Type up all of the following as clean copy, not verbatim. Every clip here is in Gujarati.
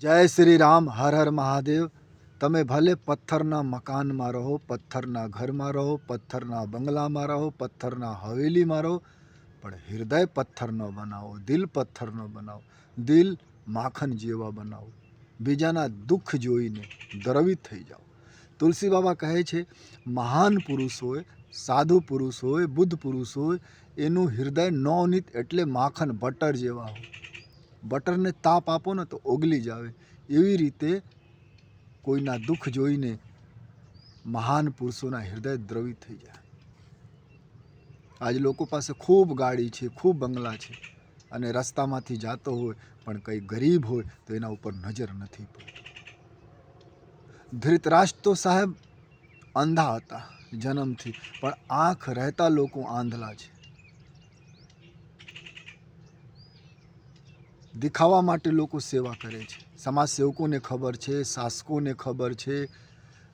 जय श्री राम। हर हर महादेव। તમે ભલે પથ્થરના મકાનમાં રહો, પથ્થરના ઘરમાં રહો, પથ્થરના બંગલામાં રહો, પથ્થરના હવેલીમાં રહો, પણ હૃદય પથ્થરનો બનાવો, દિલ પથ્થરનો બનાવો, દિલ માખણ જેવા બનાવો. બીજાના દુઃખ જોઈને દ્રવિત થઈ જાઓ. તુલસી બાબા કહે છે, મહાન પુરુષ હોય, સાધુ પુરુષ હોય, બુદ્ધ પુરુષ હોય, એનું હૃદય નવનીત એટલે માખણ બટર જેવા હોય. બટરને તાપ આપો ને તો ઓગળી જાવે. એવી રીતે કોઈના દુઃખ જોઈને મહાન પુરુષોના હૃદય દ્રવિત થઈ જાય. આજ લોકો પાસે ખૂબ ગાડી છે, ખૂબ બંગલા છે, અને રસ્તામાંથી જતો હોય પણ કંઈ ગરીબ હોય તો એના ઉપર નજર નથી પડતી. ધૃતરાષ્ટ્ર તો સાહેબ અંધા હતા જન્મથી, પણ આંખ રહેતા લોકો આંધળા છે. દિખાવા માટે લોકો સેવા કરે છે. સમાજ સેવકોને ખબર છે, શાસકોને ખબર છે,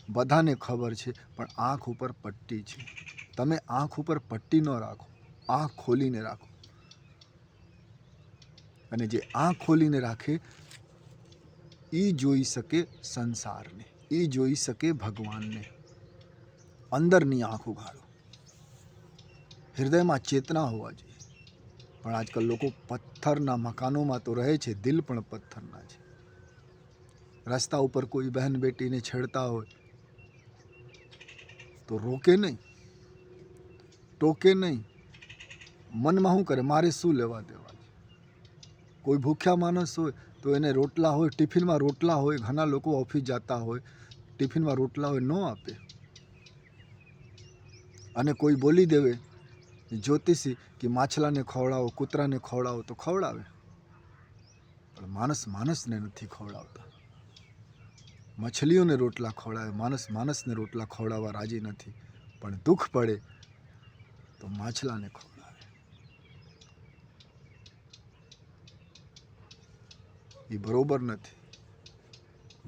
બધાને ખબર છે, પણ આંખ ઉપર પટ્ટી છે. તમે આંખ ઉપર પટ્ટી ન રાખો, આંખ ખોલીને રાખો. અને જે આંખ ખોલીને રાખે એ જોઈ શકે સંસારને, એ જોઈ શકે ભગવાનને. અંદરની આંખ ઉઘાડો. હૃદયમાં ચેતના હોવા જોઈએ. પણ આજકાલ લોકો પથ્થરના મકાનોમાં તો રહે છે, દિલ પણ પથ્થરના છે. રસ્તા ઉપર કોઈ બહેન બેટીને છેડતા હોય તો રોકે નહીં, ટોકે નહીં. મનમાં શું કરે, મારે શું લેવા દેવા છે. કોઈ ભૂખ્યા માણસ હોય તો એને રોટલા હોય, ટિફિનમાં રોટલા હોય. ઘણા લોકો ઓફિસ જતા હોય, ટિફિનમાં રોટલા હોય, ન આપે. અને કોઈ બોલી દેવે જ્યોતિષી કે માછલાને ખવડાવો, કૂતરાને ખવડાવો, તો ખવડાવે. પણ માણસને નથી ખવડાવતા. મછલીઓને રોટલા ખવડાવે, માણસને રોટલા ખવડાવવા રાજી નથી. પણ દુઃખ પડે તો માછલાને ખવડાવે. એ બરોબર નથી.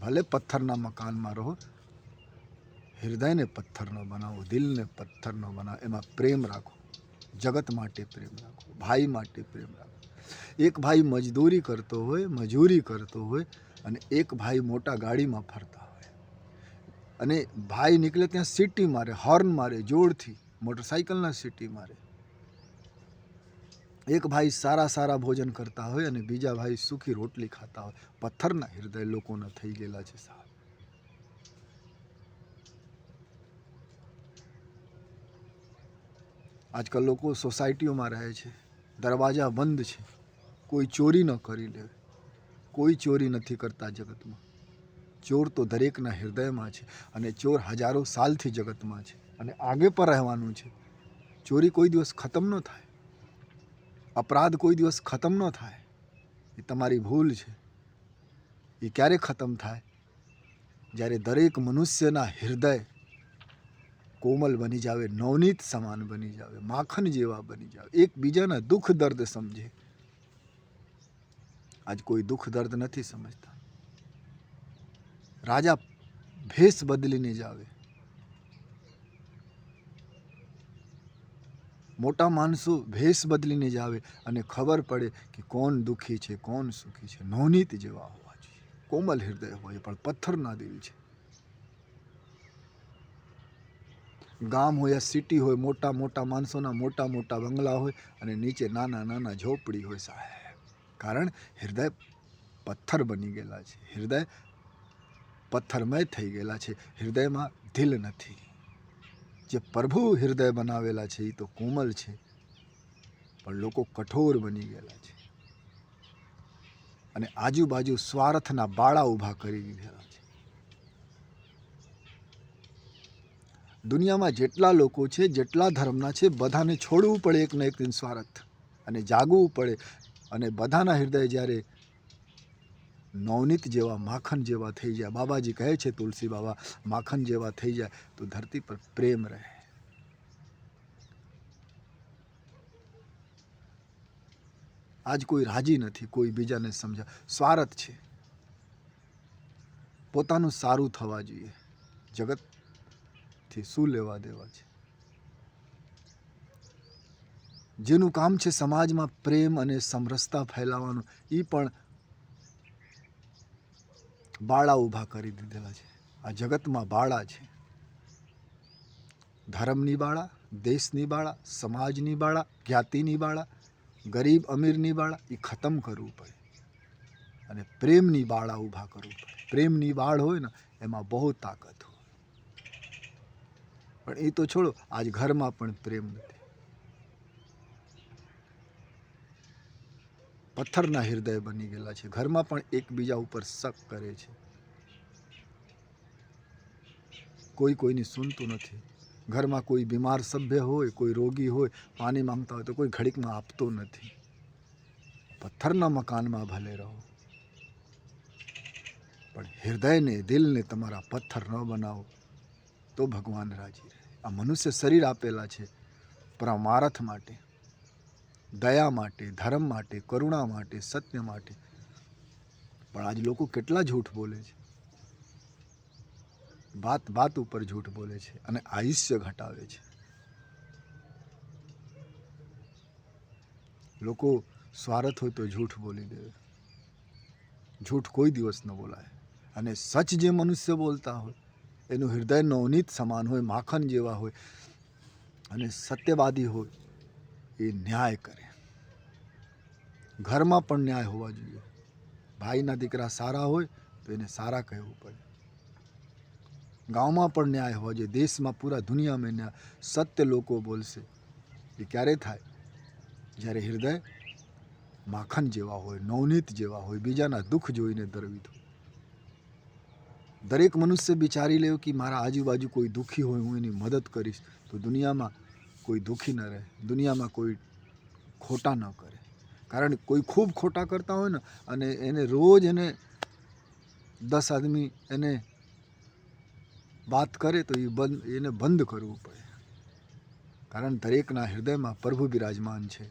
ભલે પથ્થરના મકાનમાં રહો, હૃદયને પથ્થરનો બનાવો, દિલને પથ્થરનો બનાવો. એમાં પ્રેમ રાખો, જગત માટે પ્રેમ રાખો, ભાઈ માટે પ્રેમ રાખો. એક ભાઈ મજૂરી કરતો હોય અને એક ભાઈ મોટા ગાડીમાં ફરતા હોય, અને ભાઈ નીકળે ત્યાં સીટી મારે, હોર્ન મારે જોરથી, મોટરસાઇકલના સીટી મારે. એક ભાઈ સારા ભોજન કરતા હોય અને બીજા ભાઈ સુખી રોટલી ખાતા હોય. પથ્થરના હૃદય લોકોના થઈ ગયેલા છે સાહેબ. આજકાલ લોકો સોસાયટીઓમાં રહે છે, દરવાજા બંધ છે, કોઈ ચોરી ન કરી લે. કોઈ ચોરી નથી કરતા જગતમાં. ચોર તો દરેકના હૃદયમાં છે, અને ચોર હજારો સાલથી જગતમાં છે, અને આગે પર રહેવાનું છે. ચોરી કોઈ દિવસ ખતમ ન થાય, અપરાધ કોઈ દિવસ ખતમ ન થાય. એ તમારી ભૂલ છે. એ ક્યારે ખતમ થાય? જ્યારે દરેક મનુષ્યના હૃદય કોમલ બની જાવે, નવનીત સમાન બની જાવે, માખણ જેવા બની જાવે, એકબીજાના દુઃખ દર્દ સમજે. આજ કોઈ દુઃખ દર્દ નથી સમજતા. રાજા ભેસ બદલીને જાવે, મોટા માણસો ભેસ બદલીને જાવે, અને ખબર પડે કે કોણ દુઃખી છે, કોણ સુખી છે. નવનીત જેવા હોવા જોઈએ, કોમલ હૃદય હોય, પણ પથ્થરના દિલ છે. ગામ હોય યા સિટી હોય, મોટા માણસોના મોટા બંગલા હોય, અને નીચે નાના ઝોપડી હોય સાહેબ. કારણ હૃદય પથ્થર બની ગયેલા છે, હૃદય પથ્થરમય થઈ ગયેલા છે. હૃદયમાં દિલ નથી. જે પ્રભુ હૃદય બનાવેલા છે એ તો કોમલ છે, પણ લોકો કઠોર બની ગયેલા છે, અને આજુબાજુ સ્વાર્થના બાળા ઊભા કરી દીધેલા છે. દુનિયામાં જેટલા લોકો છે, જેટલા ધર્મના છે, બધાને છોડવું પડે એક ને એક દિન સ્વાર્થ, અને જાગવું પડે. અને બધાના હૃદય જ્યારે નવનીત જેવા, માખણ જેવા થઈ જાય, બાબાજી કહે છે, તુલસી બાબા, માખણ જેવા થઈ જાય તો ધરતી પર પ્રેમ રહે. આજ કોઈ રાજી નથી, કોઈ બીજાને સમજા. સ્વાર્થ છે, પોતાનું સારું થવા જોઈએ. જગતથી શું લેવા દેવા છે? જેનું કામ છે સમાજમાં પ્રેમ અને સમરસતા ફેલાવવાનું, એ પણ બાળા ઊભા કરી દીધેલા છે. આ જગતમાં બાળા છે. ધર્મની બાળા, દેશની બાળા, સમાજની બાળા, જ્ઞાતિની બાળા, ગરીબ અમીરની બાળા એ ખતમ કરવું પડે અને પ્રેમની બાળા ઊભા કરવું પડે. પ્રેમની બાળ હોય ને એમાં બહુ તાકાત હોય. પણ એ તો છોડો, આજ ઘરમાં પણ પ્રેમ નથી. પથ્થરના હૃદય બની ગયેલા છે. ઘરમાં પણ એકબીજા ઉપર શક કરે છે. કોઈ કોઈની સુનતું નથી. ઘરમાં કોઈ બીમાર સભ્ય હોય, કોઈ રોગી હોય, પાણી માંગતા હોય તો કોઈ ઘડીકમાં આપતો નથી. પથ્થરના મકાનમાં ભલે રહો, પણ હૃદયને, દિલને તમારા પથ્થર ન બનાવો તો ભગવાન રાજી રહે. આ મનુષ્ય શરીર આપેલા છે પરમાર્થ માટે, દયા માટે, ધર્મ માટે, કરુણા માટે, સત્ય માટે. પણ આજ લોકો કેટલા જૂઠ બોલે છે. વાત વાત ઉપર જૂઠ બોલે છે અને આયુષ્ય ઘટાવે છે. લોકો સ્વાર્થ હોય તો જૂઠ બોલી દે. જૂઠ કોઈ દિવસ ન બોલાય. અને સચ જે મનુષ્ય બોલતા હોય એનું હૃદય નવનીત સમાન હોય, માખણ જેવા હોય અને સત્યવાદી હોય, એ ન્યાય કરે. ઘરમાં પણ ન્યાય હોવા જોઈએ. ભાઈના દીકરા સારા હોય તો એને સારા કહેવું પડે. ગામમાં પણ ન્યાય હોવા જોઈએ. દેશમાં, પૂરા દુનિયામાં ન્યાય. સત્ય લોકો બોલશે એ ક્યારે થાય? જ્યારે હૃદય માખણ જેવા હોય, નવનીત જેવા હોય, બીજાના દુઃખ જોઈને દ્રવિત હોય. દરેક મનુષ્ય વિચારી લે કે મારા આજુબાજુ કોઈ દુઃખી હોય, હું એની મદદ કરીશ તો દુનિયામાં કોઈ દુઃખી ન રહે, દુનિયામાં કોઈ ખોટા ન કરે. કારણ કોઈ ખૂબ ખોટા કરતા હોય ને અને એને રોજ એને 10 આદમી એને વાત કરે તો એને બંધ કરવું પડે. કારણ દરેકના હૃદયમાં પ્રભુ બિરાજમાન છે.